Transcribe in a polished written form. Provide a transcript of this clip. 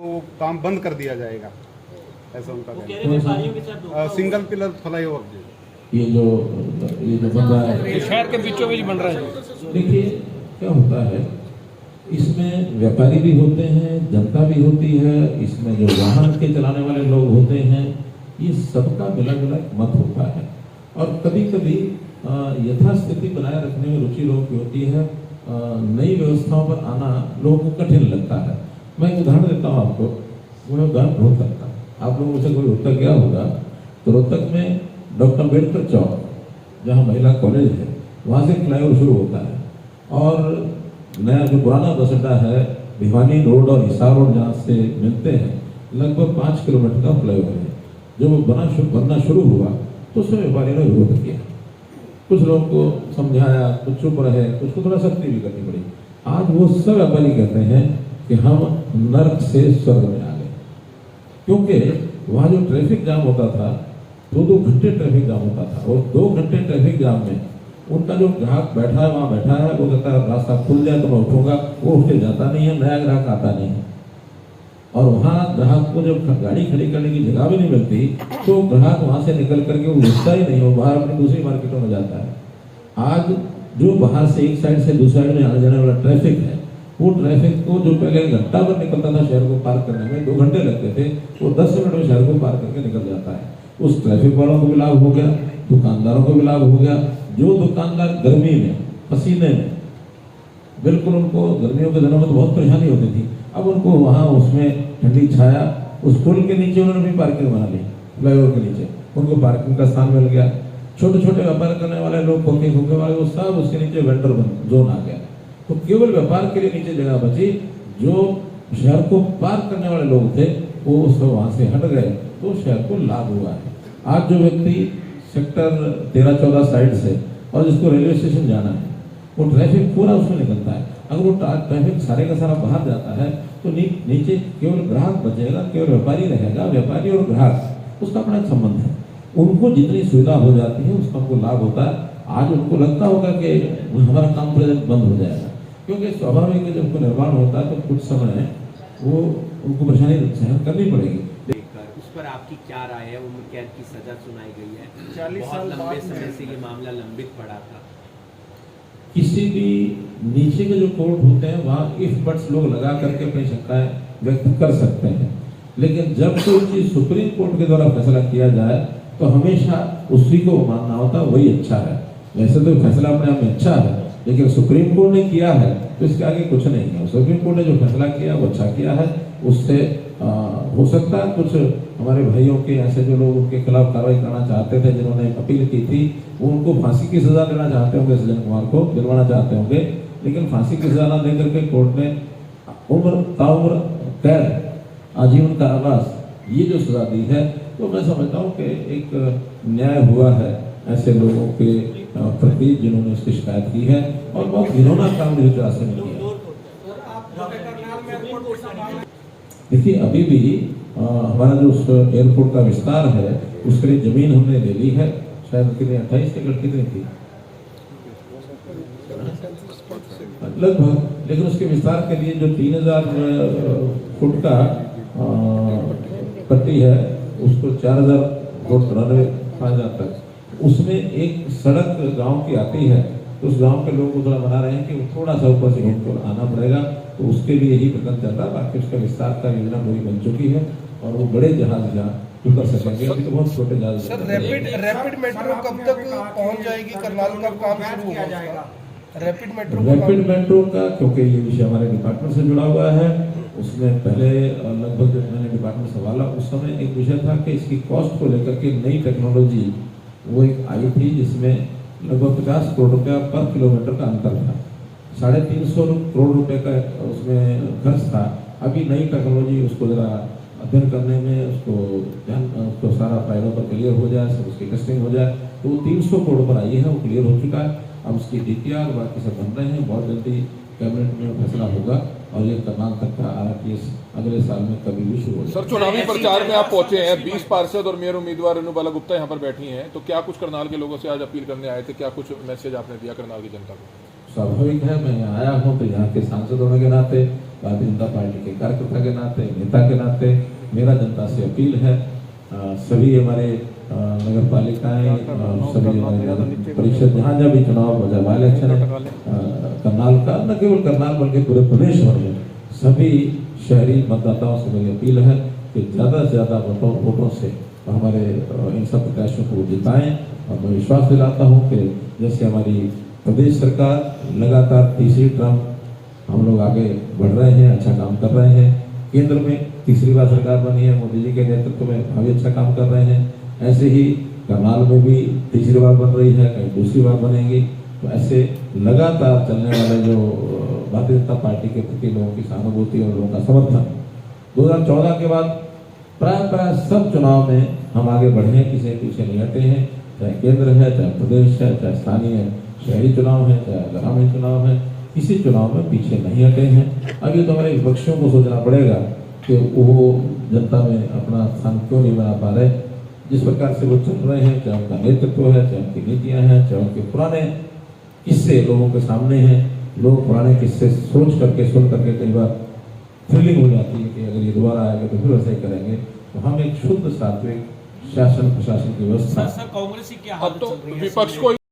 वो काम बंद कर दिया जाएगा, ऐसा उनका व्यापारियों सिंगल पिलर फ्लाईओवर ये जो बन रहा है शहर के बीचों बीच बन रहा है। देखिए क्या होता है, इसमें व्यापारी भी होते हैं, जनता भी होती है, इसमें जो वाहन के चलाने वाले लोग होते हैं, ये सबका मिला जुला एक मत होता है। और कभी कभी यथास्थिति बनाए रखने में रुचि लोगों की होती है, नई व्यवस्थाओं पर आना लोगों को कठिन लगता है। मैं एक उदाहरण देता हूँ आपको, वो उदाहरण रोहतक का। आप लोगों में से कोई रोहतक गया होगा तो रोहतक में डॉक्टर अम्बेडकर चौक, जहाँ महिला कॉलेज है, वहाँ से फ्लाईओवर शुरू होता है। और नया जो पुराना बस अड्डा है, भिवानी रोड और हिसार रोड जहाँ से मिलते हैं, लगभग 5 किलोमीटर का फ्लाईओवर है। जब वो बनना शुरू हुआ तो उसमें व्यापारियों ने विरोध किया, कुछ लोगों को समझाया, कुछ चुप रहे, कुछ को थोड़ा सख्ती भी करनी पड़ी। आज वो सब व्यापारी कहते हैं कि हम नर्क से स्वर्ग में आ गए, क्योंकि वहाँ जो ट्रैफिक जाम होता था, 2-2 घंटे ट्रैफिक जाम होता था, और 2 घंटे ट्रैफिक जाम में उनका जो ग्राहक बैठा है, वहाँ बैठा है, वो कहता है रास्ता खुल जाए तो मैं उठूंगा, वो उठ के जाता नहीं है, नया ग्राहक आता नहीं है। और वहाँ ग्राहक को जब गाड़ी खड़ी करने की जगह भी नहीं मिलती तो ग्राहक वहाँ से निकल करके वो रुकता ही नहीं, वो बाहर अपनी दूसरी मार्केटों में जाता है। आज जो बाहर से एक साइड से दूसरी साइड में आने जाने वाला ट्रैफिक है, वो ट्रैफिक को जो पहले घंटा भर निकलता था शहर को पार करने में, 2 घंटे लगते थे, वो 10 मिनट में शहर को पार करके निकल जाता है। उस ट्रैफिक वालों को भी लाभ हो गया, दुकानदारों को भी लाभ हो गया। जो दुकानदार गर्मी में, पसीने में, बिल्कुल उनको गर्मियों के दिनों में तो बहुत परेशानी होती थी, अब उनको वहाँ उसमें ठंडी छाया, उस पुल के नीचे उन्होंने भी पार्किंग बना ली, फ्लाईओवर के नीचे उनको पार्किंग का स्थान मिल गया। छोटे छोटे व्यापार करने वाले लोग, खोखे खोखे वाले, वो सब उसके नीचे वेंडर जोन आ गया। तो केवल व्यापार के लिए नीचे जगह बची, जो शहर को पार करने वाले लोग थे वो सब वहाँ से हट गए, तो शहर को लाभ हुआ है। आज जो व्यक्ति सेक्टर 13-14 साइड से और जिसको रेलवे स्टेशन जाना है, वो ट्रैफिक पूरा उसमें निकलता है। अगर वो ट्रैफिक सारे का सारा बाहर जाता है तो नीचे केवल ग्राहक बचेगा, केवल व्यापारी रहेगा। व्यापारी और ग्राहक उसका अपना एक संबंध है, उनको जितनी सुविधा हो जाती है उसका उनको लाभ होता है। आज उनको लगता होगा कि हमारा काम प्रेजेंट बंद हो जाएगा, क्योंकि स्वाभाविक है जब निर्माण होता है तो कुछ समय वो उनको परेशानी सहन करनी पड़ेगी। उस पर आपकी क्या राय है? उम्र कैद की सजा सुनाई गई है, 40 साल लंबे समय से ये मामला लंबित पड़ा था। किसी भी नीचे के जो कोर्ट होते हैं वहाँ इफ बट्स लोग लगा करके अपनी शंकाएं व्यक्त कर सकते हैं, लेकिन जब कोई चीज सुप्रीम कोर्ट के द्वारा फैसला किया जाए तो हमेशा उसी को मानना होता है, वही अच्छा है। वैसे तो फैसला अपने आप में अच्छा है, लेकिन सुप्रीम कोर्ट ने किया है तो इसके आगे कुछ नहीं है। सुप्रीम कोर्ट ने जो फैसला किया वो अच्छा किया है। उससे हो सकता है कुछ हमारे भाइयों के ऐसे जो लोग उनके खिलाफ कार्रवाई करना चाहते थे, जिन्होंने अपील की थी, वो उनको फांसी की सजा देना चाहते होंगे, सज्जन कुमार को दिलवाना चाहते होंगे, लेकिन फांसी की सजा न देकर के कोर्ट ने ताउम्र कैद, आजीवन कारावास, ये जो सजा दी है, तो मैं समझता हूँ कि एक न्याय हुआ है ऐसे लोगों के प्रति जिन्होंने इसकी शिकायत की है, और बहुत घिनौना काम जो तरह से किया। देखिए अभी भी हमारा जो एयरपोर्ट का विस्तार है उसके लिए जमीन हमने ले ली है, शायद कितने 28 एकड़ कितनी थी लगभग, लेकिन उसके विस्तार के लिए जो 3000 फुट का पट्टी है उसको 4000 फुट 5000 तक, उसमें एक सड़क गांव की आती है, तो उस गांव के लोग थोड़ा बना रहे हैं कि थोड़ा सा ऊपर से घूम कर आना पड़ेगा, तो उसके लिए ही प्रकरण चल रहा है। बाकी उसका विस्तार का योजना पूरी बन चुकी है और वो बड़े जहाज जहाँ कर सकेंगे, अभी तो बहुत छोटे जहाज। सर रैपिड मेट्रो कब तक पहुंच जाएगी? करनाल का काम शुरू होगा रैपिड मेट्रो का, क्योंकि ये विषय हमारे डिपार्टमेंट से जुड़ा हुआ है। उसमें पहले लगभग जब मैंने डिपार्टमेंट संभाला उस समय एक विषय था कि इसकी कॉस्ट को लेकर के नई टेक्नोलॉजी वो एक आई थी, जिसमें लगभग 50 करोड़ रुपया पर किलोमीटर का अंतर था, 350 करोड़ रुपए का उसमें खर्च था। अभी नई टेक्नोलॉजी उसको जरा अध्ययन करने में उसको सारा फाइलों पर क्लियर हो जाए, सब उसकी टेस्टिंग हो जाए, तो वो 300 करोड़ पर आई है, वो क्लियर हो चुका है। अब उसकी DPR बाकी सब बन रहे हैं, बहुत जल्दी कैबिनेट में फैसला होगा और ये करनाल तक का RRTS अगले साल में कभी भी शुरू होगा। सर चुनावी प्रचार में आप पहुंचे हैं, 20 पार्षद और मेयर उम्मीदवार रेणु बाला गुप्ता यहाँ पर बैठी हैं, तो क्या कुछ करनाल के लोगों से आज अपील करने आए थे? क्या कुछ मैसेज आपने दिया करनाल की जनता को? स्वाभाविक है, मैं यहाँ आया हूँ तो यहाँ के सांसद होने के नाते भारतीय जनता पार्टी के कार्यकर्ता के नाते, नेता के नाते मेरा जनता से अपील है, सभी हमारे नगर पालिकाएं, सभी हमारे परिषद जहाँ जहाँ भी चुनाव बाई इलेक्शन है, करनाल का न केवल करनाल बल्कि पूरे प्रदेश भर में सभी शहरी मतदाताओं से मेरी अपील है कि ज़्यादा से ज़्यादा वोटों से हमारे इन सब प्रत्याशियों को जिताएं। और मैं विश्वास दिलाता हूँ कि जैसे हमारी प्रदेश सरकार लगातार तीसरी टर्म हम लोग आगे बढ़ रहे हैं, अच्छा काम कर रहे हैं, केंद्र में तीसरी बार सरकार बनी है, मोदी जी के नेतृत्व में अभी अच्छा काम कर रहे हैं, ऐसे ही करनाल में भी तीसरी बार बन रही है, कहीं दूसरी बार बनेगी। तो ऐसे लगातार चलने वाले जो भारतीय जनता पार्टी के प्रति लोगों की सहानुभूति और लोगों का समर्थन 2014 के बाद प्राय सब चुनाव में हम आगे बढ़े हैं, किसी पीछे नहीं हटे हैं, चाहे केंद्र है, चाहे प्रदेश है, चाहे स्थानीय शहरी चुनाव है, चाहे ग्रामीण चुनाव है, किसी चुनाव में पीछे नहीं हटे हैं। अब ये तो हमारे विपक्षियों को सोचना पड़ेगा कि वो जनता में अपना स्थान क्यों नहीं बना पा रहे। जिस प्रकार से वो चल रहे हैं, चाहे उनका नेतृत्व है, चाहे उनकी नीतियाँ हैं, चाहे उनके पुराने किस्से लोगों के सामने हैं, लोग पुराने किस्से सोच करके सुन करके कई बार थ्रिलिंग हो जाती है कि अगर ये दोबारा आएंगे तो फिर वैसे ही करेंगे। तो हम एक शुद्ध सात्विक शासन प्रशासन की व्यवस्था सर कांग्रेस की क्या अब हालत तो चल रही है? विपक्ष को